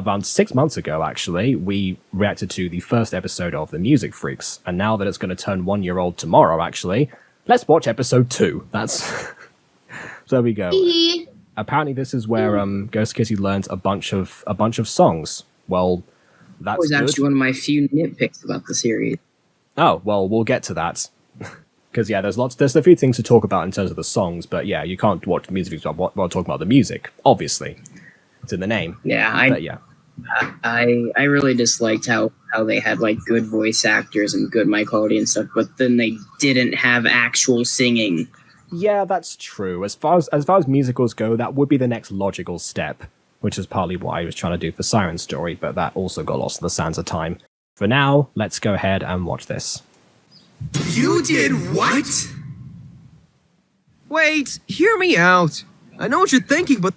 around 6 months ago, actually, we reacted to the first episode of The Music Freaks. And now that it's going to turn 1 year old tomorrow, actually, let's watch episode 2. That's... So there we go. Apparently this is where Ghost Kitty learns a bunch of songs. Well, that's that was good. actually one of my few nitpicks about the series. Oh, well, we'll get to that. Because, yeah, there's a few things to talk about in terms of the songs, but yeah, you can't watch music while talking about the music, obviously. It's in the name. Yeah, I really disliked how they had like good voice actors and good mic quality and stuff, but then they didn't have actual singing. Yeah, that's true. As far as musicals go, that would be the next logical step, which is partly what I was trying to do for Siren Story, but that also got lost in the sands of time. For now, let's go ahead and watch this. You did what? Wait, hear me out. I know what you're thinking, but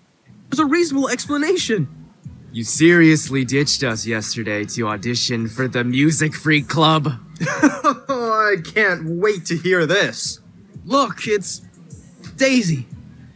there's a reasonable explanation. You seriously ditched us yesterday to audition for the Music Freak Club. I can't wait to hear this. Look, it's Daisy.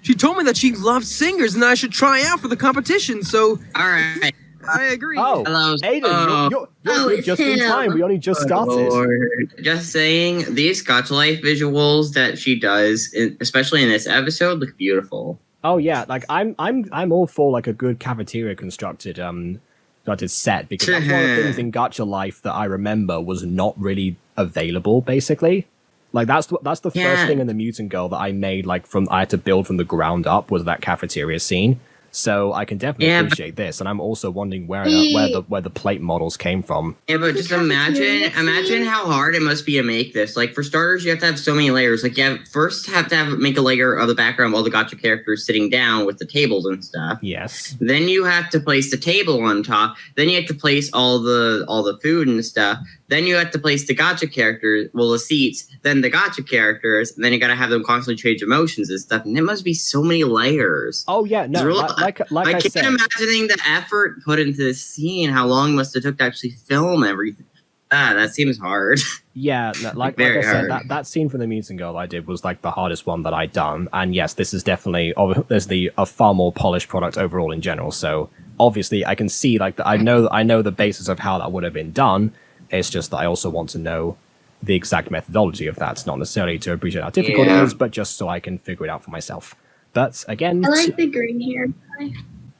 She told me that she loved singers and I should try out for the competition, so Alright. I agree. Oh, Hello. Aiden, you're just in time. We only just started. Lord. Just saying, these Gotcha Life visuals that she does, especially in this episode, look beautiful. Oh yeah, like I'm all for like a good cafeteria constructed set, because that's one of the things in Gotcha Life that I remember was not really available. Basically, like that's the first thing in the Mutant Girl that I made. Like I had to build from the ground up, was that cafeteria scene. So I can definitely appreciate this, and I'm also wondering where the plate models came from. Yeah, but just imagine how hard it must be to make this. Like, for starters, you have to have so many layers. Like, you first have to make a layer of the background of all the Gotcha characters sitting down with the tables and stuff. Yes. Then you have to place the table on top. Then you have to place all the food and stuff. Then you have to place the Gotcha characters, well, the seats, then the Gotcha characters, and then you gotta have them constantly change emotions and stuff. And it must be so many layers. Oh yeah, no, I can't said, imagining the effort put into this scene, how long it must have took to actually film everything. That seems hard. Yeah, no, like I said, that scene from the Mutant Girl I did was like the hardest one that I'd done. And yes, this is definitely a far more polished product overall in general. So obviously I can see like I know the basis of how that would have been done. It's just that I also want to know the exact methodology of that, not necessarily to appreciate how difficult it is, but just so I can figure it out for myself. But again, I like the green hair guy.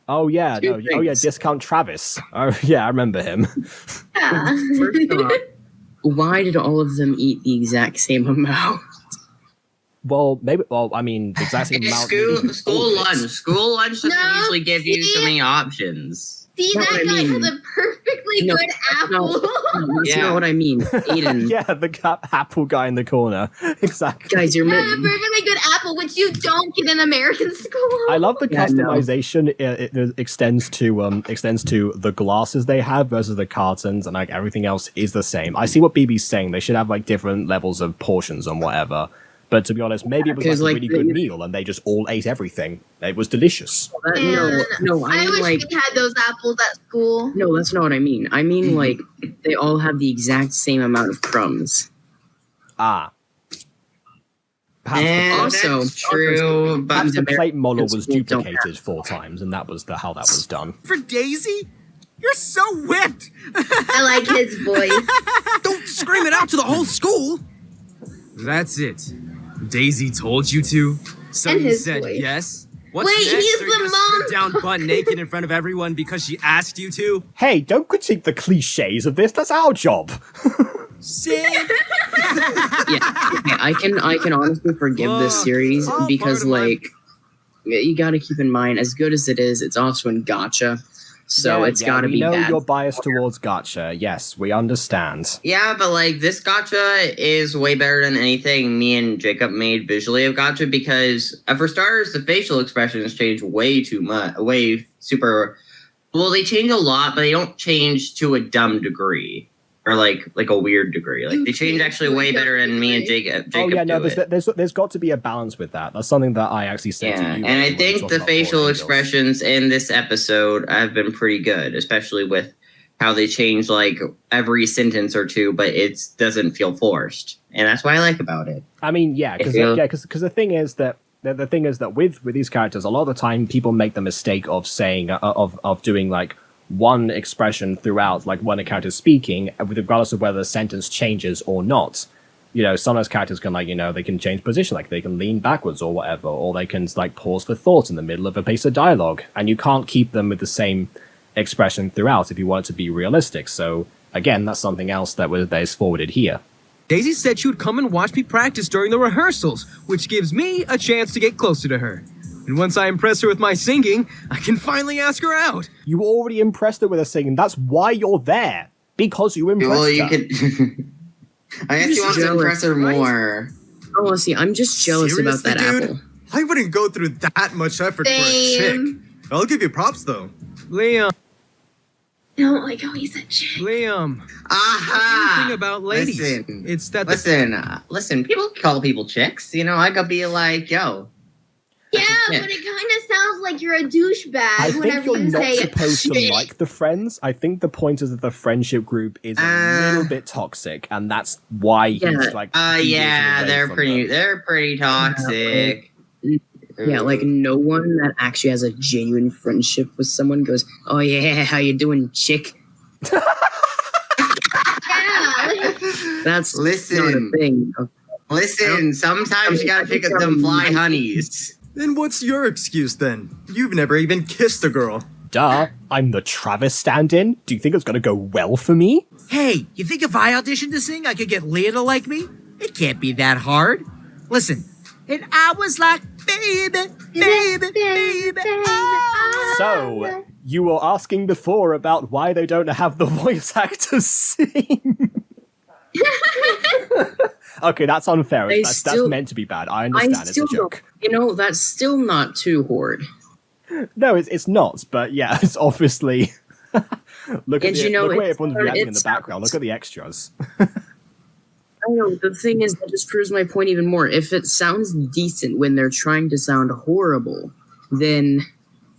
Oh yeah, Discount Travis. Oh yeah, I remember him. Yeah. First off, why did all of them eat the exact same amount? Well, I mean, the exact same amount. School lunch doesn't usually give you so many options. See, that guy has a perfectly good apple. That's not what I mean. Aiden. Yeah, the apple guy in the corner. Exactly. Guys, you're You have a perfectly good apple, which you don't get in American school. I love the customization. It extends to the glasses they have versus the cartons, and like everything else is the same. I see what BB's saying. They should have like different levels of portions and whatever. But to be honest, maybe it was like a really good meal, and they just all ate everything. It was delicious. No, I wish like, we had those apples at school. No, that's not what I mean. I mean, like, they all have the exact same amount of crumbs. Ah. Also, that's true, but perhaps the plate model was duplicated 4 times, and that was how that was done. For Daisy? You're so whipped! I like his voice. Don't scream it out to the whole school. That's it. Daisy told you to? So And you his said voice. yes? What's Wait, next? he's Are you the gonna mom. sit down butt naked in front of everyone because she asked you to? Hey, don't critique the cliches of this. That's our job. Sick! I can honestly forgive this series because, like, you gotta keep in mind, as good as it is, it's also in Gotcha. So it's gotta be bad. We know you're biased towards Gotcha. Yes, we understand. yeah, but like this Gotcha is way better than anything me and Jacob made visually of Gotcha, because for starters, the facial expressions change way too much, super. Well, they change a lot, but they don't change to a dumb degree or like a weird degree. Like they change actually way better than me and Jacob. Oh yeah, no, there's got to be a balance with that. That's something that I actually said to you. And I think the facial expressions in this episode have been pretty good, especially with how they change like every sentence or two, but it doesn't feel forced, and that's what I like about it. I mean, because the thing is that with these characters, a lot of the time people make the mistake of saying of doing like one expression throughout, like when a character's speaking, regardless of whether the sentence changes or not. Some of those characters can they can change position, like they can lean backwards or whatever, or they can like pause for thought in the middle of a piece of dialogue, and you can't keep them with the same expression throughout if you want it to be realistic. So again, that's something else that is forwarded here. Daisy said she would come and watch me practice during the rehearsals, which gives me a chance to get closer to her. And once I impress her with my singing, I can finally ask her out. You already impressed her with her singing. That's why you're there. Because you impressed her. Could... I guess you want to impress her more. Oh, see, I'm just jealous about that dude, apple. I wouldn't go through that much effort for a chick. I'll give you props, though. Liam. I don't like how he said chick. Liam. Aha! The thing about ladies. Listen, it's that. Listen. People call people chicks. I could be like, yo. Yeah, but it kind of sounds like you're a douchebag I think whenever you're you not say supposed to chick. like the friends. I think the point is that the friendship group is a little bit toxic, and that's why he's like. Yeah, they're pretty toxic. Yeah, like no one that actually has a genuine friendship with someone goes, "Oh yeah, how you doing, chick?" Yeah. That's not a Listen. thing. Listen, sometimes you gotta pick up them fly honeys. Then what's your excuse then? You've never even kissed a girl. Duh, I'm the Travis stand-in. Do you think it's gonna go well for me? Hey, you think if I auditioned to sing, I could get Leah to like me? It can't be that hard. Listen, and I was like, baby, baby, baby. Oh. So, you were asking before about why they don't have the voice actors sing. Okay, that's unfair. That's meant to be bad. I understand. It's a joke. That's still not too horrid. No, it's not. But yeah, it's obviously. Look at the way everyone's reacting in the background. Look at the extras. I know. The thing is, that just proves my point even more. If it sounds decent when they're trying to sound horrible, then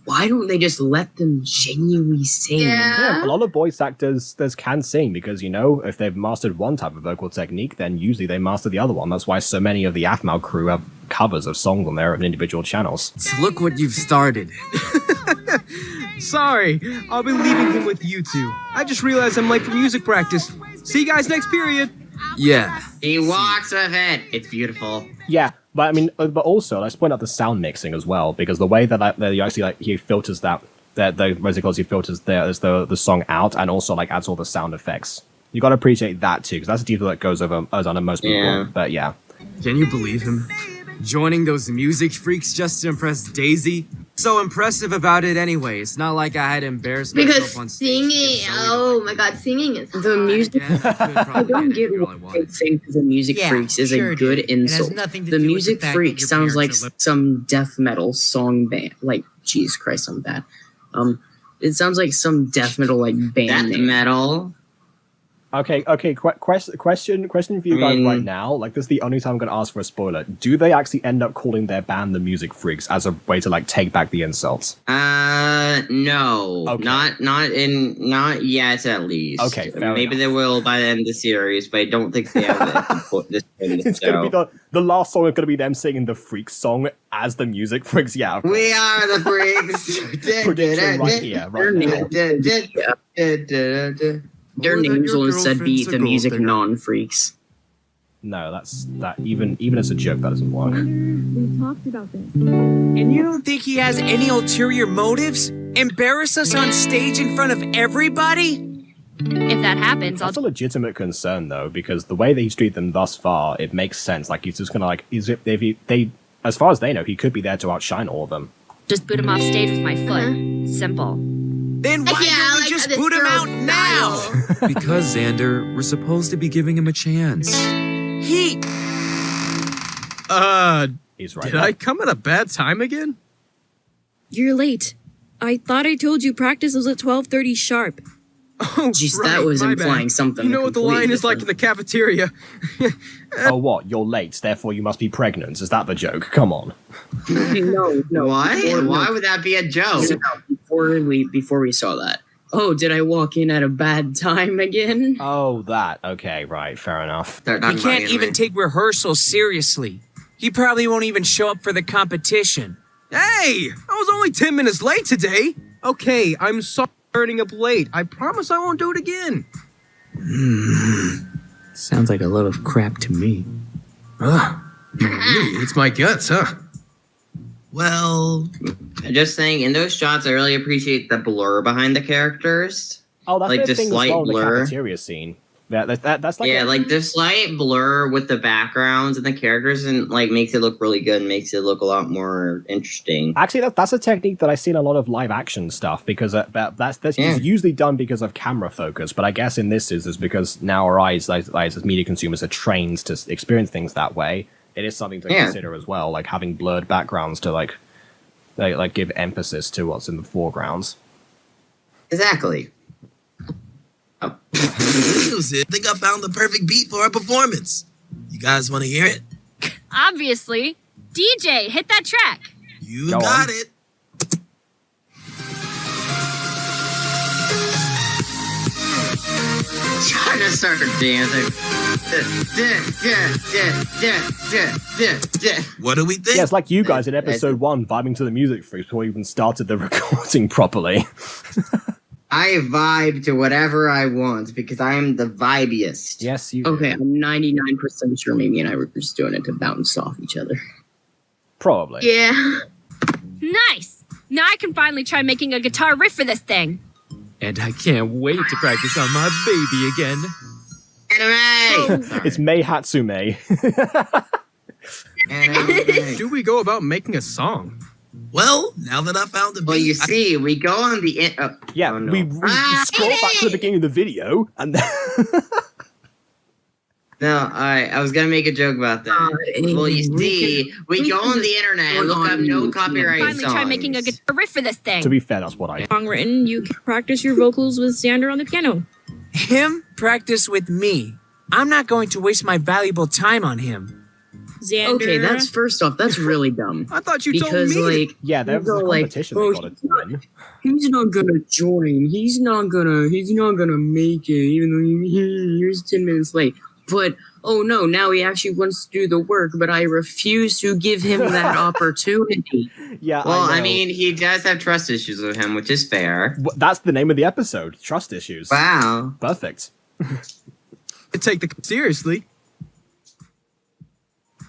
why don't they just let them genuinely sing? Yeah. A lot of voice actors can sing because, if they've mastered one type of vocal technique, then usually they master the other one. That's why so many of the AFMAL crew have covers of songs on their individual channels. Look what you've started. Sorry, I'll be leaving him with you two. I just realized I'm late for music practice. See you guys next period. Yeah. He walks with it. It's beautiful. Yeah, but but also let's point out the sound mixing as well, because the way that you actually he filters he filters the song out and also adds all the sound effects. You got to appreciate that too, because that's a detail that goes on most people. Yeah. But yeah. Can you believe him? Joining those music freaks just to impress Daisy? So impressive about it anyway. It's not like I had to embarrass myself on Because stage. singing, oh my god, singing is The hard. music. I don't get what they think the music Yeah, freaks is sure, a good dude. It has insult. nothing to The do with music the fact freak that your sounds like parents are some death metal song band. Like, Jesus Christ, I'm bad. It sounds like some death metal band Death name. metal. Okay. Question for you guys right now. This is the only time I'm going to ask for a spoiler. Do they actually end up calling their band the Music Freaks as a way to take back the insults? No. Okay. Not yet, at least. Okay, fair Maybe enough. they will by the end of the series, but I don't think they have it this point in the It's going to show. be the last song is going to be them singing the Freaks song as the Music Freaks. Yeah. Of course. We are the freaks. Prediction right here, right now. Their Or that names your will instead be girlfriend's a the gold music digger. non-freaks. No, that even as a joke that doesn't work. We talked about this. And you don't think he has any ulterior motives? Embarrass us on stage in front of everybody? If that happens, I'll That's a legitimate concern though, because the way that he's treated them thus far, it makes sense. He's just gonna as far as they know, he could be there to outshine all of them. just boot him off stage with my foot. Simple. Then why don't we just boot him out now? Because, Xander, we're supposed to be giving him a chance. He... He's right. Did I come at a bad time again? You're late. I thought I told you practice was at 12:30 sharp. Oh, Jeez, right, that was my implying bad. something. You know what the line completely is like in the cafeteria. Oh, what? You're late, therefore you must be pregnant. Is that the joke? Come on. No. Why? No. Why would that be a joke? Before we saw that. Oh, did I walk in at a bad time again? Oh, that. Okay, right. Fair enough. Start He talking about can't anime. even take rehearsals seriously. He probably won't even show up for the competition. Hey, I was only 10 minutes late today. Okay, I'm sorry turning up late. I promise I won't do it again. Sounds like a load of crap to me. Really, it's my guts, huh? Well, Just saying, in those shots, I really appreciate the blur behind the characters. Oh, that's Like the the thing as slight well in the blur. cafeteria scene. That's like Yeah, a- like the slight blur with the backgrounds and the characters, and like makes it look really good and makes it look a lot more interesting. Actually, that's a technique that I see in a lot of live action stuff because that's usually done because of camera focus. But I guess in this is because now our eyes, as media consumers, are trained to experience things that way. It is something to consider as well, like having blurred backgrounds to like give emphasis to what's in the foregrounds. Exactly. music. I think I found the perfect beat for our performance. You guys want to hear it? Obviously. DJ, hit that track. You Go got on. it. Trying to start dancing. What do we think? Yeah, it's like you guys in episode 1 vibing to the music before we even started the recording properly. I vibe to whatever I want because I am the vibiest. Yes, you. Okay, I'm 99% sure Mimi and I were just doing it to bounce off each other. Probably. Yeah. Nice. Now I can finally try making a guitar riff for this thing. And I can't wait to practice on my baby again. Anime! It's Mei Hatsume. Anime. Do we go about making a song? Well, now that I found the beat, Well, you see, we go on the... Yeah, oh, no. we scroll back to the beginning of the video, and then... No, alright, I was gonna make a joke about that. Well, you see, we go on the internet and look up no copyright Finally songs. try making a guitar riff for this thing. to be fair, that's what I... Song written, you can practice your vocals with Xander on the piano. Him practice with me. I'm not going to waste my valuable time on him. Xander. Okay, that's first off, that's really dumb. I thought you told Because, me. like, Yeah, there was a like, competition oh, they got to win. he's not gonna join. He's not gonna make it, even though he's 10 minutes late. But, oh no, now he actually wants to do the work, but I refuse to give him that opportunity. Yeah, Well, I I know. mean, he does have trust issues with him, which is fair. That's the name of the episode, Trust Issues. Wow. Perfect. To take the seriously.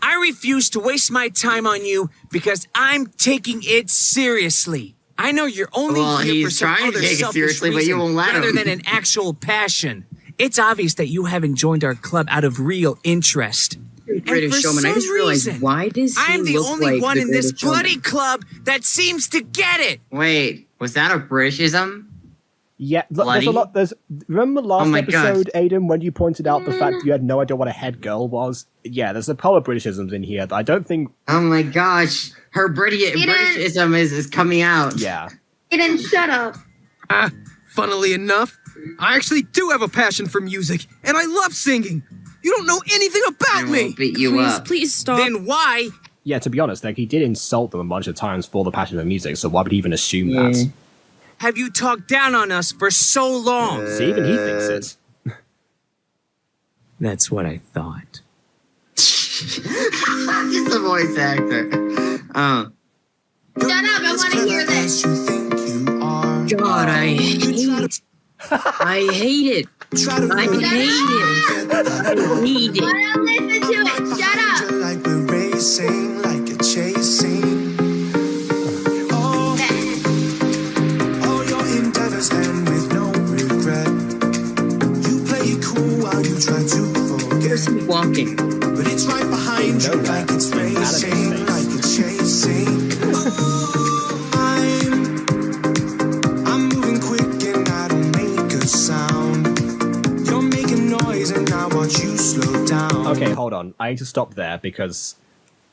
I refuse to waste my time on you because I'm taking it seriously. I know you're only Well, here for he's some trying to other take it selfish seriously, but you reason won't let rather him. than an actual passion. It's obvious that you haven't joined our club out of real interest. British for Showman, I some just realized, reason, why does he I'm the look only like one the in this Greatest Showman? bloody club that seems to get it. Wait, was that a Britishism? Yeah, there's Bloody? a lot. Remember last Oh my episode, Aiden, when you pointed out the fact you had no idea what a head girl was? Yeah, there's a couple of Britishisms in here that I don't think. Oh my gosh, her Britishism is coming out. Yeah. Aiden, shut up. Funnily enough, I actually do have a passion for music, and I love singing. You don't know anything about And me. we'll beat you Please, up. please stop. Then why? Yeah, to be honest, like he did insult them a bunch of times for the passion of music, so why would he even assume that? Have you talked down on us for so long? See, even he thinks it. That's what I thought. Just a voice actor. Shut up. I want to hear this. God, I hate it. I hate it. I hate it. I need it. I don't listen to it. Shut up. Like we're racing, like a chasing. All your endeavors end with no regret. You play it cool while you try to forget. There's me walking. But it's right behind you, like it's racing, like it's chasing. I'm moving quick and I don't make a sound. You're making noise and I watch you slow down. Okay, hold on. I need to stop there because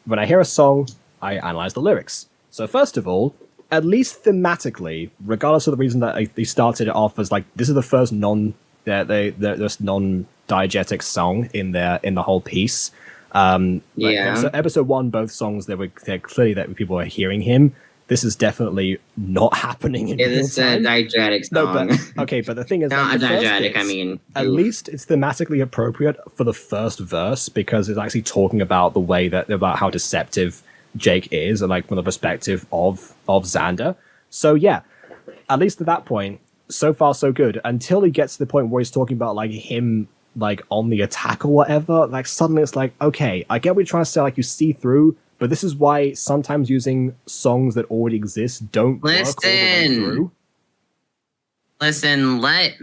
when I hear a song, I analyze the lyrics. So first of all, at least thematically, regardless of the reason that they started it off as like this is the first this non-diegetic song in the whole piece. Yeah. Episode 1, both songs they're clearly that people are hearing him. This is definitely not happening in It real is a time. diegetic No, song. but okay, but the thing is, Not like, the a first diegetic, bits, I mean. at least it's thematically appropriate for the first verse because it's actually talking about the way about how deceptive Jake is, and like from the perspective of Xander. So yeah, at least at that point, so far so good until he gets to the point where he's talking about like him like on the attack or whatever. Like suddenly it's like, okay, I get what you're trying to say, like you see through, but this is why sometimes using songs that already exist don't work all the way through. Listen, let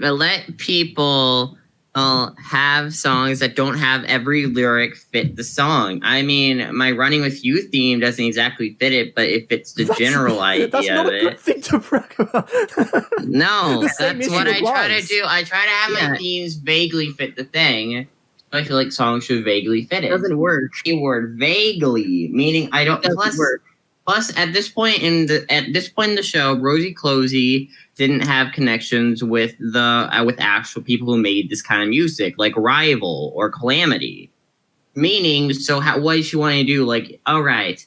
people have songs that don't have every lyric fit the song. I mean, my Running With You theme doesn't exactly fit it, but it fits the general idea that's not of a good it. thing to brag about. No, The same that's issue what I try to applies. do. I try to have my themes vaguely fit the thing. I feel like songs should vaguely fit it. Doesn't work. Keyword vaguely, meaning I don't. Doesn't work. Plus, at this point in the show, Rosie Closey didn't have connections with with actual people who made this kind of music, like Rival or Calamity. Meaning, so what does she want to do? Like, all right,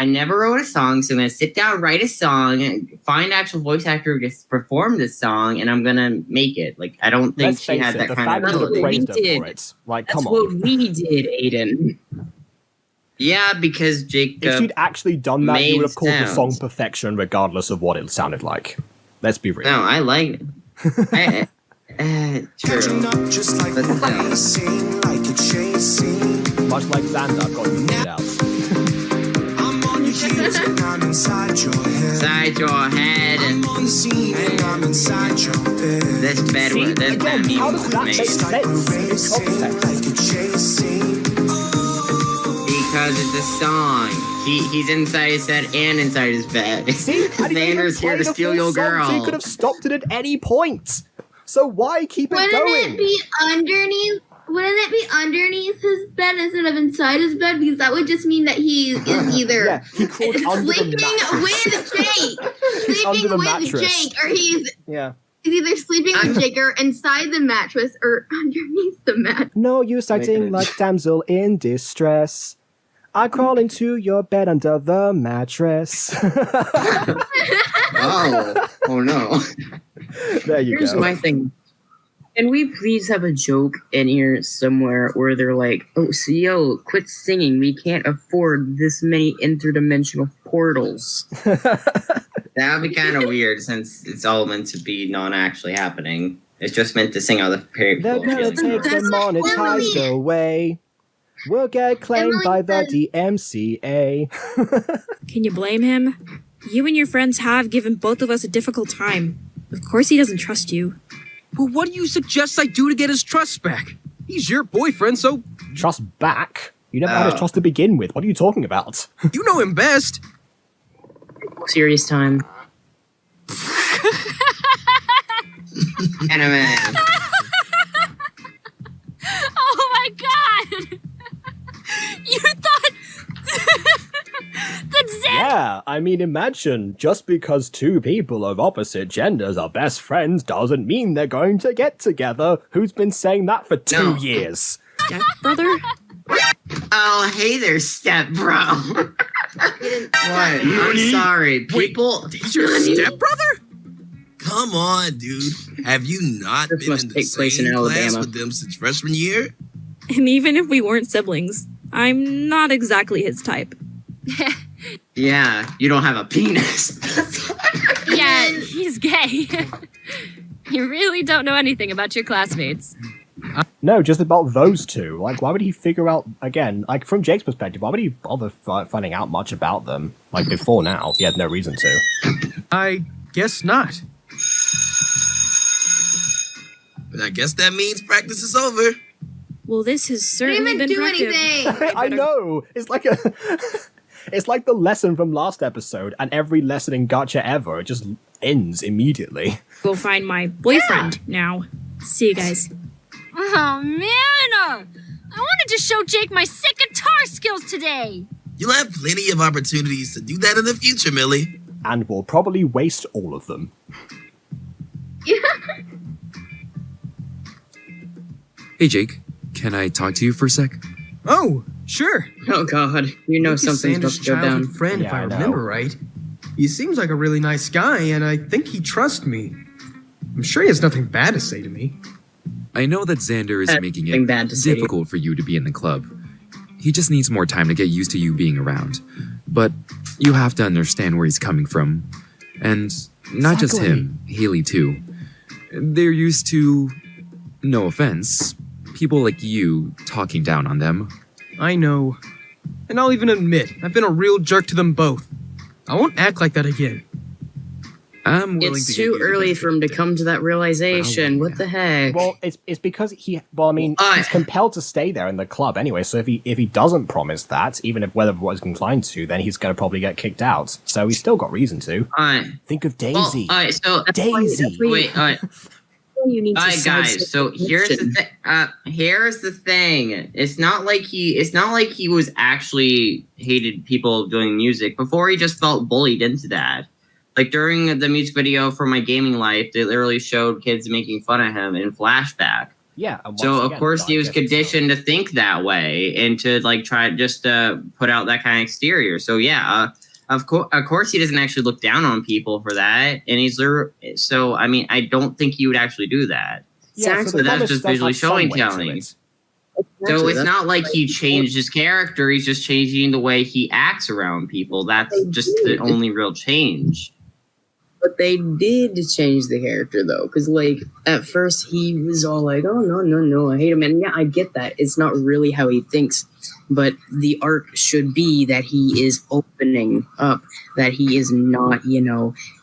I never wrote a song, so I'm gonna sit down, write a song, find actual voice actor to perform this song, and I'm gonna make it. Like, I don't think Let's she face had it, that the kind fans of would have ability. praised her We for did. it. Like, That's come on. what we did, Aiden. Yeah, because If Jacob. she'd actually done that, you would have called the sounds. song perfection regardless of what it sounded like. Let's be real. No, I like it. Catching True. up just like But still. racing, like a chasing. Much like Xander, I've got you figured out. I'm on your heels and I'm inside your head. Inside your head. I'm on the scene and I'm inside your bed. This bed, See, this again, bed how does that made make Just like sense? we're It's racing, context. like a chasing. because it's a song. He's inside his head and inside his bed. See, Xander's here to steal your girl. So you could have stopped it at any point. So why keep it Wouldn't going? it be underneath? Wouldn't it be underneath his bed instead of inside his bed? Because that would just mean that he is either Yeah, he crawled under the sleeping mattress. with Jake, He's under sleeping the with mattress. Jake, or he's Yeah. either sleeping with Jake or inside the mattress or underneath the mattress. No, you sighting like damsel in distress. I crawl into your bed under the mattress. Oh no. There you Here's go. my thing. Can we please have a joke in here somewhere where they're like, oh, CEO, quit singing. We can't afford this many interdimensional portals. That would be kind of weird since it's all meant to be non-actually happening. It's just meant to sing out the period. They're gonna take the monetized away. We'll get claimed by the DMCA. Can you blame him? You and your friends have given both of us a difficult time. Of course he doesn't trust you. Well, what do you suggest I do to get his trust back? He's your boyfriend, so Trust back? You never had his trust to begin with. What are you talking about? you know him best. Serious time. And a minute. Oh my god! You thought that Zen Yeah, I mean, imagine, just because two people of opposite genders are best friends doesn't mean they're going to get together. Who's been saying that for 2 No. years? Step brother? Oh, hey there, step bro. What? I'm sorry. People. He's your stepbrother? Come on, dude. Have you not This been must in the take place in same class Alabama. with them since freshman year? And even if we weren't siblings, I'm not exactly his type. Yeah, you don't have a penis. Yeah, he's gay. You really don't know anything about your classmates. No, just about those two. Like, why would he figure out, again, like, from Jake's perspective, why would he bother finding out much about them? Like, before now, he had no reason to. I guess not. But I guess that means practice is over. Well, this has I didn't certainly even been do productive. anything. I know! It's like a... It's like the lesson from last episode, and every lesson in Gacha ever, it just ends immediately. Go find my boyfriend now. See you guys. Oh man! I wanted to show Jake my sick guitar skills today! You'll have plenty of opportunities to do that in the future, Millie. And we'll probably waste all of them. Hey, Jake. Can I talk to you for a sec? Oh, sure. Oh god, you know Lucas something's about Sanders' to go down. childhood friend, if Yeah, I I know. remember right. He seems like a really nice guy, and I think he trusts me. I'm sure he has nothing bad to say to me. I know that Xander is making Nothing it bad to say. difficult for you to be in the club. He just needs more time to get used to you being around. But you have to understand where he's coming from. And not just Exactly. him, Haley too. They're used to, no offense, people like you talking down on them. I know. And I'll even admit, I've been a real jerk to them both. I won't act like that again. I'm willing It's to too early for him to come to that realization. What the heck? Well, it's because he's compelled to stay there in the club anyway. So if he doesn't promise that, even if whether was inclined to, then he's going to probably get kicked out. So he's still got reason to. Think of Daisy. So Daisy. Wait, you need to Alright, guys. So here's the thing. It's not like he was actually hated people doing music. Before, he just felt bullied into that. Like during the music video for My Gaming Life, they literally showed kids making fun of him in flashback. Yeah. So of course he was conditioned to think that way and to like try just to put out that kind of exterior. So yeah, of course he doesn't actually look down on people for that, and so I mean I don't think he would actually do that. Yeah, so that's just visually storytelling. So it's not like he changed his character; he's just changing the way he acts around people. That's just the only real change. But they did change the character though, because like at first he was all like, "Oh no, I hate him," and yeah, I get that. It's not really how he thinks, but the arc should be that he is opening up, that he is not,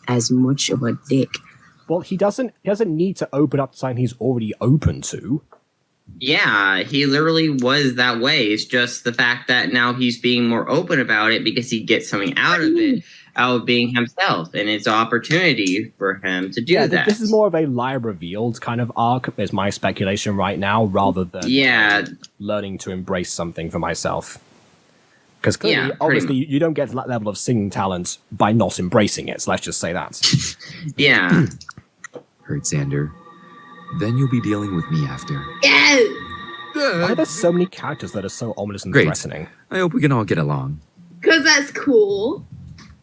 as much of a dick. Well, he doesn't need to open up to something he's already open to. Yeah, he literally was that way. It's just the fact that now he's being more open about it because he gets something out of it, out of being himself, and it's an opportunity for him to do that. This is more of a lie revealed kind of arc, is my speculation right now, rather than learning to embrace something for myself. Because clearly, obviously, you don't get to that level of singing talent by not embracing it, so let's just say that. Yeah. Heard, Xander. Then you'll be dealing with me after. Yes! Why are there so many characters that are so ominous and threatening? I hope we can all get along. Because that's cool.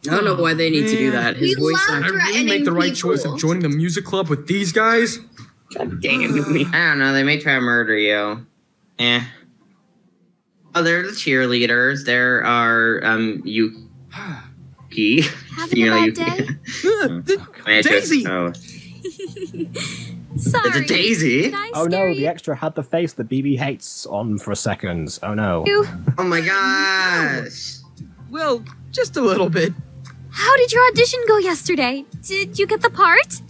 I don't know why they need to do that. His voice I really make the right choice of joining the music club with these guys? God damn me. I don't know, they may try to murder you. Oh, they're the cheerleaders. There are Yuki. Having a bad day? Daisy! Oh. Sorry. It's a Daisy. Oh no, the extra had the face that BB hates on for a second. Oh no. Oh my gosh. Well, just a little bit. How did your audition go yesterday? Did you get the part?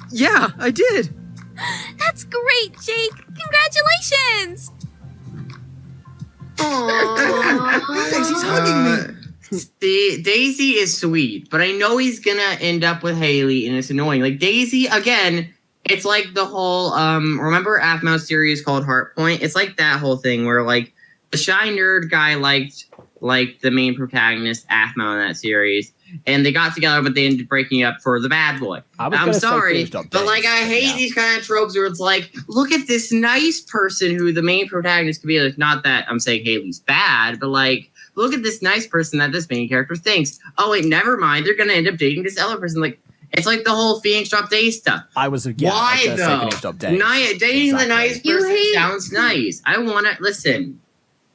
Yeah, I did. That's great, Jake. Congratulations. Aww. Daisy's hugging me. See, Daisy is sweet, but I know he's gonna end up with Haley, and it's annoying. Like Daisy, again, it's like the whole remember Aphmau's series called Heartpoint? It's like that whole thing where like the shy nerd guy liked the main protagonist Aphmau in that series, and they got together, but they ended up breaking up for the bad boy. I'm sorry, but like I hate these kind of tropes where it's like, look at this nice person who the main protagonist could be. Like, not that I'm saying Haley's bad, but like, look at this nice person that this main character thinks. Oh wait, never mind. They're gonna end up dating this other person. Like, it's like the whole Phoenix Drop Day stuff. Why though? Dating the nice person sounds nice. I wanna listen.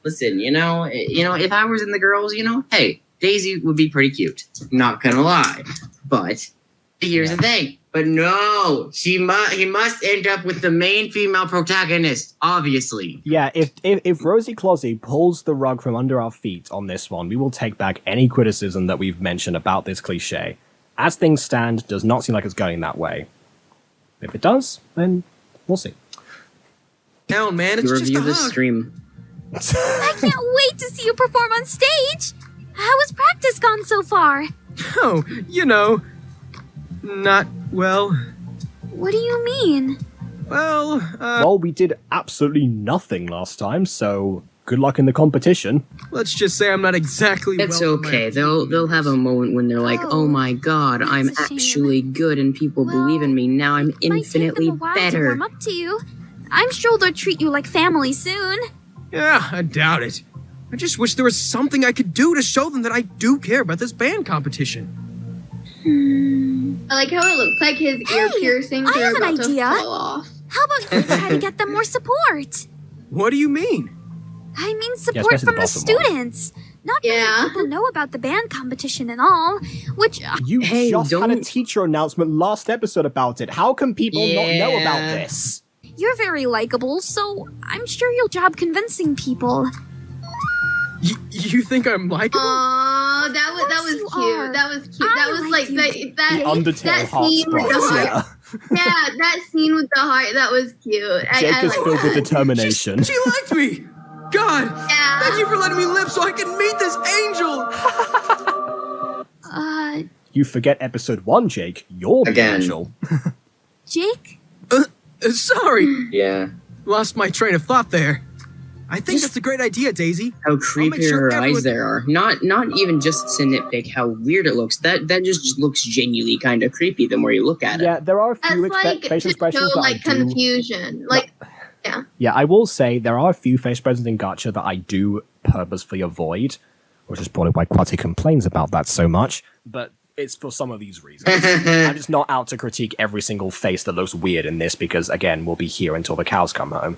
You know, if I was in the girls, hey, Daisy would be pretty cute. Not gonna lie, but here's the thing. But no, he must end up with the main female protagonist, obviously. Yeah, if Rosie Closey pulls the rug from under our feet on this one, we will take back any criticism that we've mentioned about this cliche. As things stand, does not seem like it's going that way. If it does, then we'll see. Down, man, it's just a hug. This stream. I can't wait to see you perform on stage. How has practice gone so far? Oh, not well. What do you mean? Well, we did absolutely nothing last time, so good luck in the competition. Let's just say I'm not exactly It's okay. They'll have a moment when they're like, oh my god, I'm actually good and people believe in me. Now I'm infinitely better. Warm up to you. I'm sure they'll treat you like family soon. Yeah, I doubt it. I just wish there was something I could do to show them that I do care about this band competition. I like how it looks like his ear piercings I are have an about idea. to fall off. How about you try to get them more support? What do you mean? I mean especially support from the the bottom one. students. Not many people know about the band competition and all, which... You just had a teacher announcement last episode about it. How can people not know about this? You're very likable, so I'm sure you'll job convincing people. You think I'm likable? Aw, that was cute. That was cute. That was like that Undertale heart scene with the heart. Yeah, that scene with the heart. That was cute. Jake is filled with determination. She liked me. God, thank you for letting me live so I can meet this angel. You forget episode 1, Jake. You're the angel. Jake? Sorry. Yeah. Lost my train of thought there. I think that's a great idea, Daisy. How creepy her eyes there are. Not even just to nitpick how weird it looks. That just looks genuinely kind of creepy the more you look at it. Yeah, there are a few facial expressions that I do... confusion. Yeah, I will say there are a few face expressions in Gacha that I do purposefully avoid, which is probably why Quatty complains about that so much, but it's for some of these reasons. I'm just not out to critique every single face that looks weird in this because, again, we'll be here until the cows come home.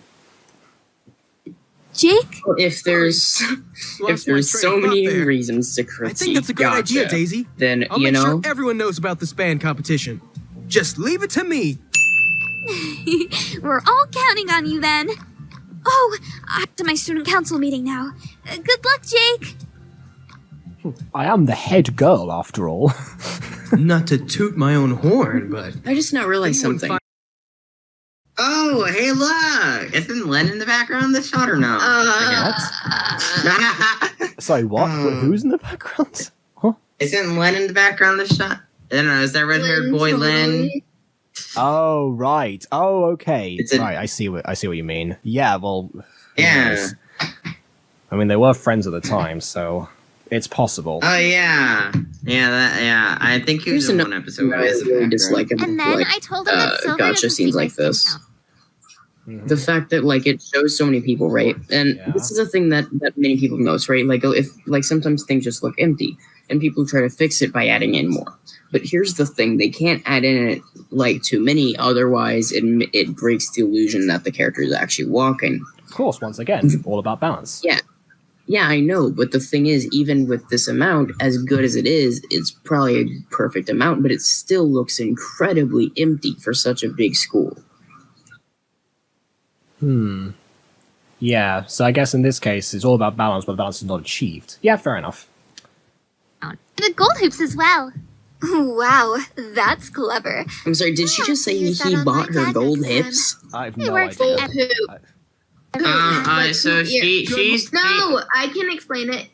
Jake? If there's so many reasons to critique I think that's a great idea, Daisy. Then, I'll make sure everyone knows about this band competition. Just leave it to me. We're all counting on you then. Oh, I'm to my student council meeting now. Good luck, Jake. I am the head girl, after all. Not to toot my own horn, but... I just now realized something. Oh, hey, look! Isn't Len in the background of this shot or no? Sorry, what? Who's in the background? Huh? Isn't Len in the background of this shot? I don't know, is that red-haired boy Len? Oh, right. Oh, okay. Right, I see what you mean. Yeah, well... Yeah. I mean, they were friends at the time, so... It's possible. Oh, yeah. Yeah, I think he was in one episode where I really dislike him. And then I told him that Silver Gacha scenes like this. The fact that it shows so many people, right? And this is a thing that many people notice, right? If sometimes things just look empty, and people try to fix it by adding in more. But here's the thing: they can't add in it too many, otherwise it breaks the illusion that the character is actually walking. Of course, once again, all about balance. Yeah, I know, but the thing is, even with this amount, as good as it is, it's probably a perfect amount, but it still looks incredibly empty for such a big school. Yeah, so I guess in this case, it's all about balance, but the balance is not achieved. Yeah, fair enough. The gold hoops as well. Wow, that's clever. I'm sorry, did she just say he bought her gold hips? I have no idea. So she's... No, I can explain it.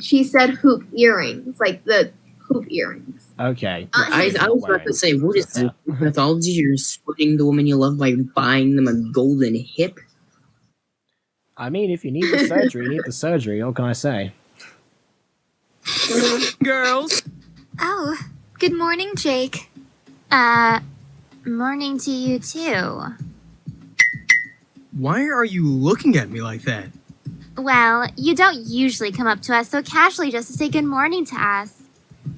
She said hoop earrings, like the hoop earrings. Okay. I was about to say, what is this mythology? You're splitting the woman you love by buying them a golden hip? I mean, if you need the surgery, you need the surgery. What can I say? Girls! Oh, good morning, Jake. Morning to you too. Why are you looking at me like that? Well, you don't usually come up to us so casually just to say good morning to us.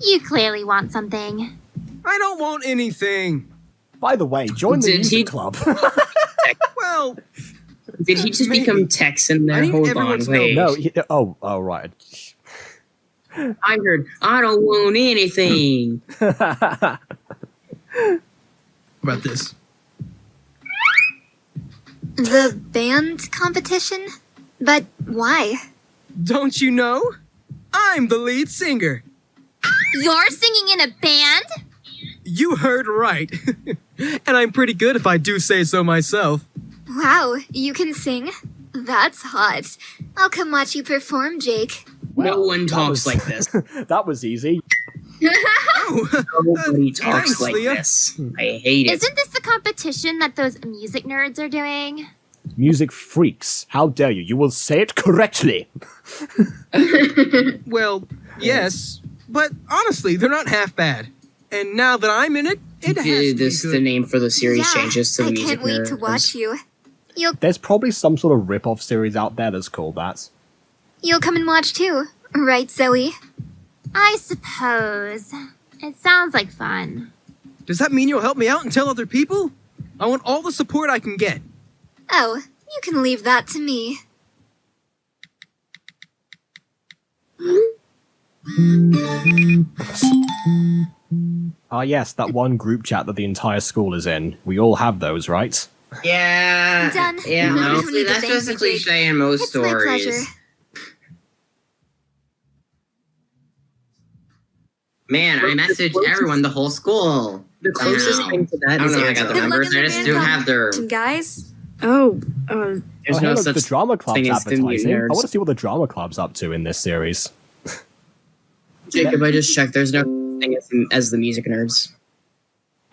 You clearly want something. I don't want anything. By the way, join the music club. Well... Did he just become Texan there? Hold on, wait. No, oh, right. I heard, I don't want anything. About this. The band competition? But why? Don't you know? I'm the lead singer. You're singing in a band? You heard right. And I'm pretty good if I do say so myself. Wow, you can sing? That's hot. I'll come watch you perform, Jake. Well, no one talks like this. That was easy. Nobody talks like this. I hate it. Isn't this the competition that those music nerds are doing? Music freaks. How dare you? You will say it correctly. Well, yes. But honestly, they're not half bad. And now that I'm in it, it has to be good. The name for the series changes to the music I can't wait to watch you. There's probably some sort of rip-off series out there that's called that. You'll come and watch too, right, Zoe? I suppose. It sounds like fun. Does that mean you'll help me out and tell other people? I want all the support I can get. Oh, you can leave that to me. Ah, yes, that one group chat that the entire school is in. We all have those, right? Yeah. Done. Yeah, No, honestly, don't that's need to just a thank me, Jake. cliche in most It's my pleasure. stories. Man, I messaged everyone, the whole school. The closest Somehow. thing to that I don't is know if I got Angela. their numbers. I just do have their. Guys. Oh, There's Oh, hey, no look, such the drama club's thing as the advertising. I nerds. want to see what the drama club's up to in this series. Jacob, I just checked. There's no thing as the music nerds.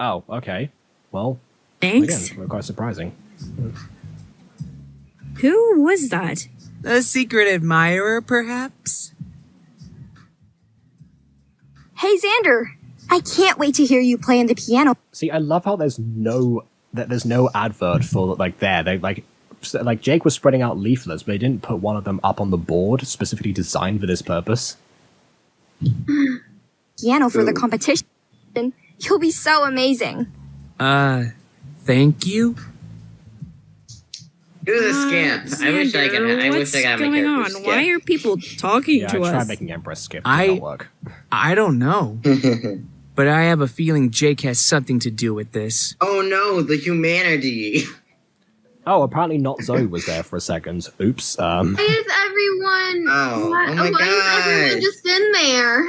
Oh, okay. Well, thanks. again, quite surprising. Who was that? A secret admirer, perhaps? Hey, Xander. I can't wait to hear you playing the piano. See, I love how there's no advert for They like Jake was spreading out leaflets, but they didn't put one of them up on the board specifically designed for this purpose. Piano for the competition. You'll be so amazing. Thank you? Do the skip. I wish I could. I wish I could have my What's going character on? skip. Why are people talking Yeah, to I tried us? making Empress skip. It did not work. I don't know. But I have a feeling Jake has something to do with this. Oh no, the humanity. Oh, apparently not Zoe was there for a second. Oops. Why is everyone? Oh my why is everyone God. just in there?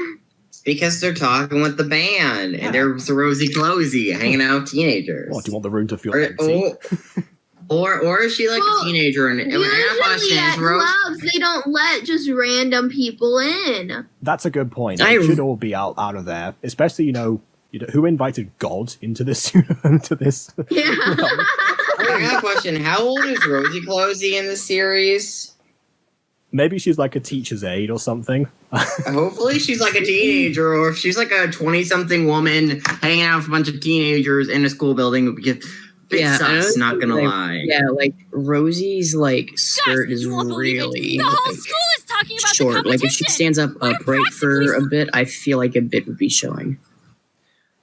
Because they're talking with the band, and they're rosy closy, hanging out with teenagers. What, do you want the room to feel Or, empty? or is she like Well, a teenager? And my question Usually is, at Rose. clubs, they don't let just random people in. That's a good point. It should all be out of there, especially you know who invited God into this into this. Yeah. I got a question. How old is Rosie Closey in the series? Maybe she's like a teacher's aide or something. Hopefully she's like a teenager, or if she's like a 20-something woman hanging out with a bunch of teenagers in a school building. Because it sucks, not gonna lie. Yeah, like Rosie's like skirt is really The whole school is talking about the short. competition. Like if she stands up upright for a bit, I feel like a bit would be showing.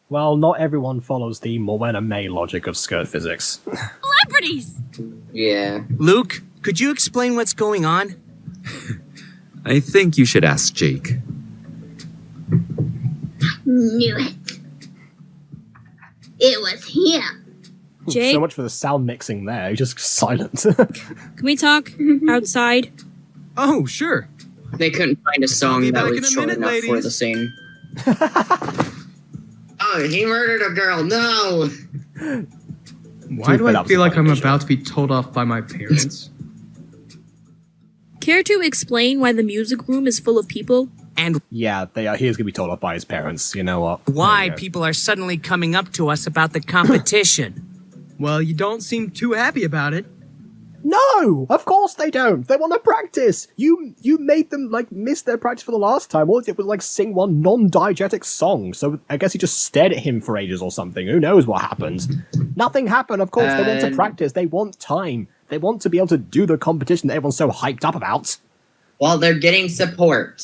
Well, not everyone follows the Morwenna May logic of skirt physics. Celebrities. Yeah. Luke, could you explain what's going on? I think you should ask Jake. Knew it. It was him. Jake? So much for the sound mixing there. You're just silent. Can we talk outside? Oh, sure. They couldn't find a song be that back was in a short minute, enough for ladies. the scene. Oh, he murdered a girl. No. Why do I feel like I'm about to be told off by my parents? Care to explain why the music room is full of people? And yeah, they are. He is going to be told off by his parents. You know what? why people are suddenly coming up to us about the competition? Well, you don't seem too happy about it. No, of course they don't. They want to practice. You made them like miss their practice for the last time. All it did was like sing one non-diegetic song. So I guess he just stared at him for ages or something. Who knows what happened? Nothing happened. Of course, they want to practice. They want time. They want to be able to do the competition that everyone's so hyped up about. Well, they're getting support.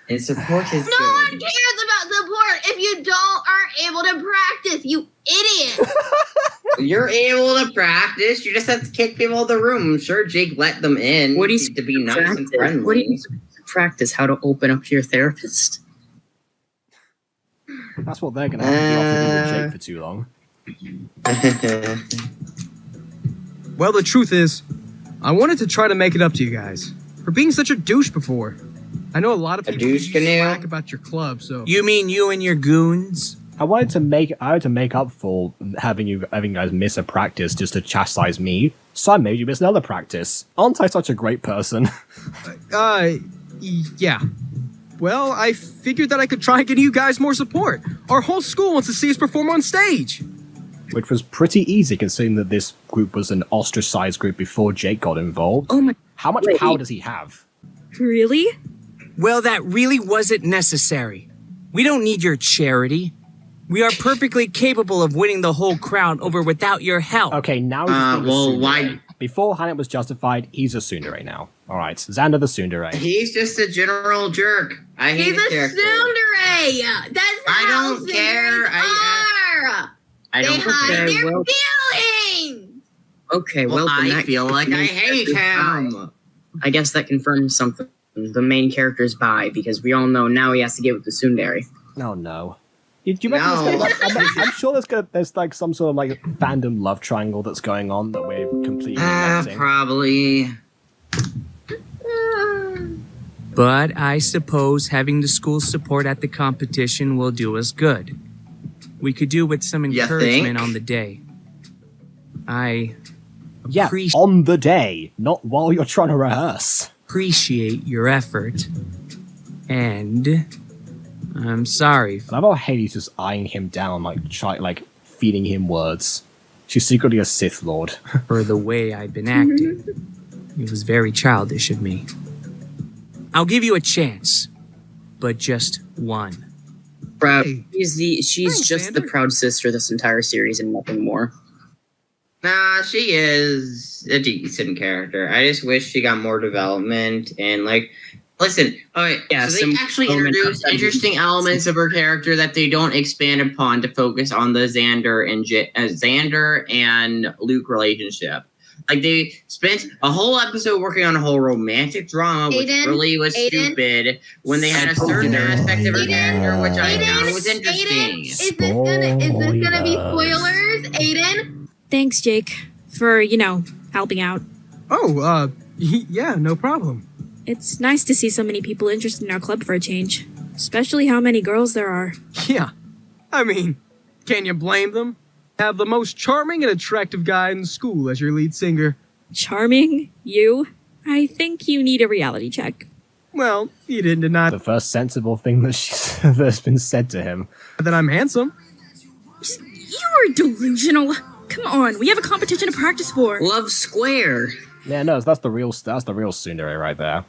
And support is No one cares about support if you aren't able to practice, you idiot. You're able to practice. You just have to kick people out of the room. I'm sure Jake let them in. What do you to be nice and practice? friendly. What do you practice? How to open up to your therapist? That's what they're going to have to do after being with Jake for too long. Well, the truth is, I wanted to try to make it up to you guys for being such a douche before. I know a lot of people slack about your club, so You mean you and your goons? I had to make up for having you guys miss a practice just to chastise me. So I made you miss another practice. Aren't I such a great person? yeah. Well, I figured that I could try getting you guys more support. Our whole school wants to see us perform on stage. Which was pretty easy considering that this group was an ostracized group before Jake got involved. Oh my! How much power does he have? Really? Well, that really wasn't necessary. We don't need your charity. We are perfectly capable of winning the whole crowd over without your help. Okay, now he's well, a why? Beforehand it was justified, he's a tsundere now. Alright, Xander the tsundere. He's just a general jerk. I hate He's his a character. tsundere. That's I how don't care. tsunderes are. I They don't hide care. their well- feelings. Okay, Well, then I that feel like I hate him. I guess that confirms something the main character's bi, because we all know now he has to get with the tsundere. Oh no. Do you reckon I'm sure there's like some sort of like fandom love triangle that's going on that we're completely neglecting. Probably. But I suppose having the school's support at the competition will do us good. We could do with some encouragement on the day. Yeah, on the day, not while you're trying to rehearse. Appreciate your effort. And I'm sorry. I love how Haley's just eyeing him down, like feeding him words. She's secretly a Sith Lord. For the way I've been acting. It was very childish of me. I'll give you a chance, but just one. She's just the proud sister this entire series and nothing more. Nah, she is a decent character. I just wish she got more development and listen. Alright, yeah, so they actually introduced interesting elements of her character that they don't expand upon to focus on the Xander and Luke relationship. Like, they spent a whole episode working on a whole romantic drama, which really was stupid, when they had a certain aspect of her character, which I found was interesting. Is this gonna be spoilers, Aiden? Thanks, Jake, for, helping out. Oh, yeah, no problem. It's nice to see so many people interested in our club for a change, especially how many girls there are. Yeah, I mean, can you blame them? Have the most charming and attractive guy in school as your lead singer. Charming? You? I think you need a reality check. Well, you didn't deny the first sensible thing that's been said to him. That I'm handsome. You are delusional. Come on, we have a competition to practice for. Love Square. Yeah, no, that's the real tsundere right there.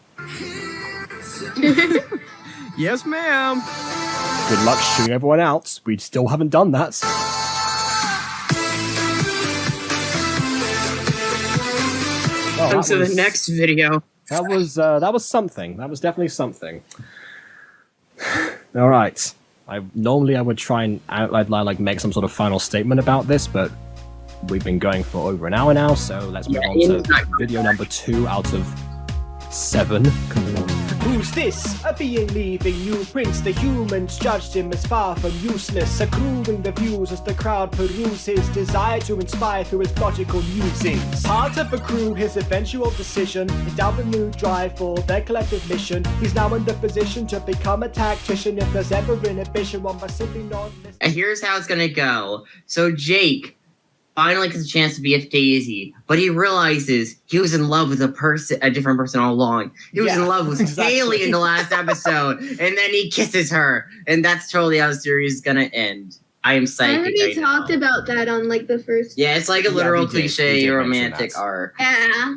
Yes, ma'am. Good luck shooting everyone out. We still haven't done that. On to the next video. That was something. That was definitely something. All right. I would try and I'd make some sort of final statement about this, but we've been going for over an hour now, so let's move on to video number 2 out of 7. Come on. Who's this? A being leaving you prince. The humans judged him as far from useless, accruing the views as the crowd peruse his desire to inspire through his logical musings. Part of the crew, his eventual decision endowed the new drive for their collective mission. He's now in the position to become a tactician if there's ever inhibition, one by simply not listening. And here's how it's gonna go. So Jake finally gets a chance to be with Daisy, but he realizes he was in love with a different person all along. He was in love with Haley in the last episode, and then he kisses her, and that's totally how the series is gonna end. I am psyched. I already talked about that on the first. Yeah, it's like a literal cliche romantic arc. Yeah.